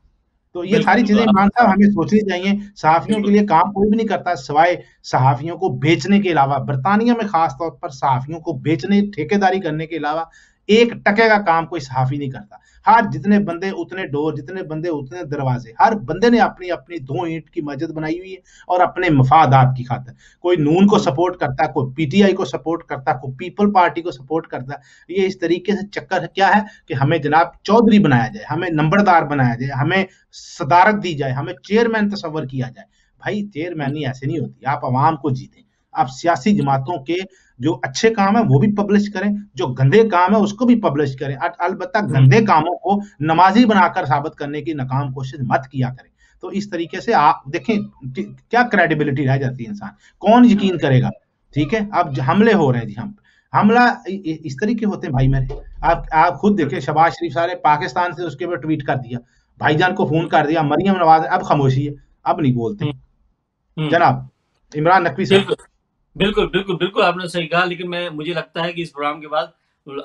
तो ये सारी चीजें इमरान साहब हमें सोचनी चाहिए। सहाफियों के लिए काम कोई भी नहीं करता सिवाय सहाफियों को बेचने के अलावा। बर्तानिया में खास तौर पर सहाफियों को बेचने, ठेकेदारी करने के अलावा 1 टके का काम कोई सहाफी नहीं करता। हर जितने बंदे उतने डोर, जितने बंदे उतने दरवाजे। हर बंदे ने अपनी अपनी 2 ईंट की मस्जिद बनाई हुई है, और अपने मफादात की खातिर। कोई नून को सपोर्ट करता है, कोई पीटीआई को सपोर्ट करता है, कोई पीपल पार्टी को सपोर्ट करता है। ये इस तरीके से चक्कर क्या है कि हमें जनाब चौधरी बनाया जाए, हमें नंबरदार बनाया जाए, हमें सदारत दी जाए, हमें चेयरमैन तस्वर किया जाए। भाई चेयरमैनी ऐसे नहीं होती, आप अवाम को जीतें। आप सियासी जमातों के जो अच्छे काम है वो भी पब्लिश करें, जो गंदे काम है उसको भी पब्लिश करें। अलबत्ता गंदे कामों को नमाजी बनाकर साबित करने की नाकाम कोशिश मत किया करें। तो इस तरीके से आप देखें क्या क्रेडिबिलिटी रह जाती है इंसान, कौन यकीन करेगा? ठीक है, अब हमले हो रहे हैं जी, हमला इस तरीके होते हैं भाई मेरे। आप खुद देखें, शहबाज शरीफ सारे पाकिस्तान से उसके ऊपर ट्वीट कर दिया, भाईजान को फोन कर दिया, मरियम नवाज, अब खामोशी है, अब नहीं बोलते। जनाब इमरान नकवी साहब। बिल्कुल बिल्कुल बिल्कुल आपने सही कहा, लेकिन मुझे लगता है कि इस प्रोग्राम के बाद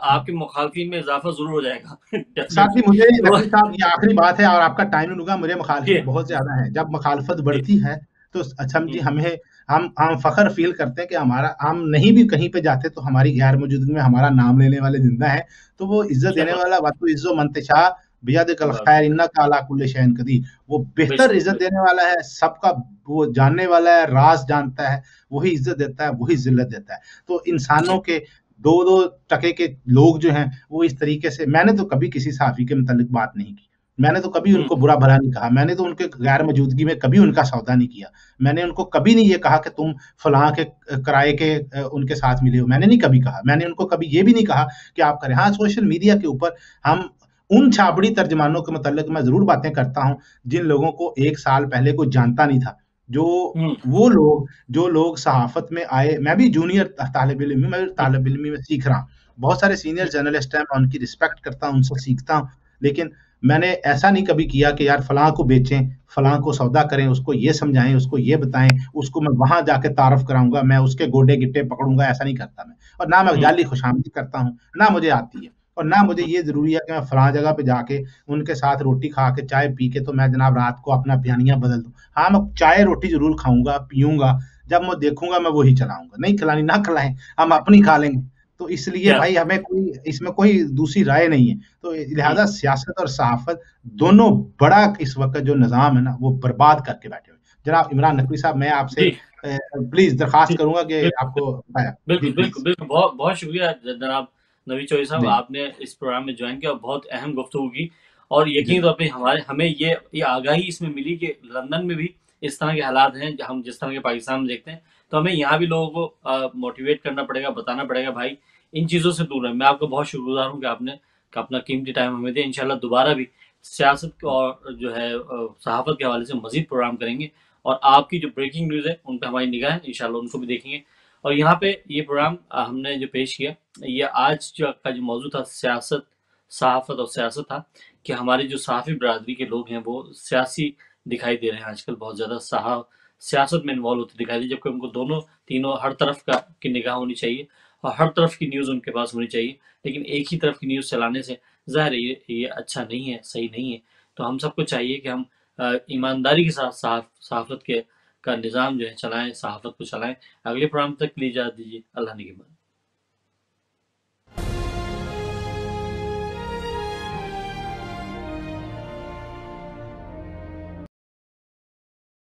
आपके मुखालफिन में इजाफा जरूर हो जाएगा। साथ ही मुझे नकवी साहब ये आखिरी बात है और आपका टाइम होगा, मुझे मुखालफिन बहुत ज्यादा है। जब मुखालफत बढ़ती है तो समझिए हम फख्र फील करते हैं कि हम नहीं भी कहीं पे जाते तो हमारी गैर मौजूदगी में हमारा नाम लेने वाले जिंदा है, तो वो इज्जत देने वाला वतु इज्जो मंतशा बियदिकल खैर इन्नका अला कुल्लि शैइन कदीर, वो बेहतर इज्जत देने वाला है, सबका वो जानने वाला है, राज जानता है, वही इज्जत देता है, वही जिल्लत देता है। तो इंसानों के 2-2 टके के लोग जो हैं वो इस तरीके से, मैंने तो कभी किसी सहाफी के मुतालिक बात नहीं की, मैंने तो कभी उनको बुरा भला नहीं कहा, मैंने तो उनके गैर मौजूदगी में कभी उनका सौदा नहीं किया, मैंने उनको कभी नहीं ये कहा कि तुम फलां के किराए के उनके साथ मिले हो, मैंने नहीं कभी कहा। मैंने उनको कभी ये भी नहीं कहा कि आप करें। हाँ, सोशल मीडिया के ऊपर हम उन छाबड़ी तर्जमानों के मुतालिक मैं जरूर बातें करता हूँ जिन लोगों को 1 साल पहले कोई जानता नहीं था, जो लोग सहाफत में आए। मैं भी जूनियर तालिब इल्म, मैं तालिब इल्मी में सीख रहा हूँ, बहुत सारे सीनियर जर्नलिस्ट हैं, मैं उनकी रिस्पेक्ट करता हूँ, उनसे सीखता हूँ, लेकिन मैंने ऐसा नहीं कभी किया कि यार फलां को बेचें, फलां को सौदा करें, उसको ये समझाएं, उसको ये बताएं, उसको मैं वहां जाके तारफ कराऊंगा, मैं उसके गोडे गिट्टे पकड़ूंगा, ऐसा नहीं करता मैं। और ना मैं जाली खुशामदी करता हूँ, ना मुझे आती है, और ना मुझे ये जरूरी है कि मैं फलां जगह पे जाके उनके साथ रोटी खा के चाय पी के तो मैं जनाब रात को अपना बयानिया बदल दूं। हाँ, मैं चाय रोटी जरूर खाऊंगा, पीऊंगा, जब मैं देखूंगा मैं वही चलाऊंगा, नहीं खिलानी ना खिलाएं, हम अपनी खा लेंगे। तो इसलिए भाई हमें इसमें कोई दूसरी राय नहीं है। तो लिहाजा सियासत और सहाफत दोनों बड़ा इस वक्त जो निजाम है ना वो बर्बाद करके बैठे हुए। जनाब इमरान नकवी साहब, मैं आपसे प्लीज दरखास्त करूंगा कि आपको बिल्कुल बहुत शुक्रिया जनाब नवी चौधरी साहब, आपने इस प्रोग्राम में ज्वाइन किया और बहुत अहम गुफ्तगू की, और यकीन तौर पे हमें ये आगाही इसमें मिली कि लंदन में भी इस तरह के हालात हैं, हम जिस तरह के पाकिस्तान में देखते हैं, तो हमें यहाँ भी लोगों को मोटिवेट करना पड़ेगा, बताना पड़ेगा भाई इन चीज़ों से दूर है। मैं आपका बहुत शुक्रगुजार हूँ कि आपने अपना कीमती टाइम हमें दिया। इंशाल्लाह दोबारा भी सियासत और जो है सहाफत के हवाले से मजीद प्रोग्राम करेंगे, और आपकी जो ब्रेकिंग न्यूज़ है उन पर हमारी निगाह है, इंशाल्लाह उनको भी देखेंगे। और यहाँ पे ये प्रोग्राम हमने जो पेश किया, ये आज का जो मौजूद था सियासत, सहाफत और सियासत था, कि हमारे जो सहाफ़ी बरादरी के लोग हैं वो सियासी दिखाई दे रहे हैं आजकल, बहुत ज़्यादा सियासत में इन्वॉल्व होते दिखाई दे, जबकि उनको दोनों तीनों हर तरफ की निगाह होनी चाहिए और हर तरफ की न्यूज़ उनके पास होनी चाहिए। लेकिन एक ही तरफ की न्यूज़ चलाने से ज़ाहिर है ये अच्छा नहीं है, सही नहीं है। तो हम सबको चाहिए कि हम ईमानदारी के साथ सहाफ़त का निज़ाम जो है चलाएँ, सहाफ़त को चलाएँ। अगले प्रोग्राम तक के लिए इजाज़त दीजिए। अल्लाह निगहबान।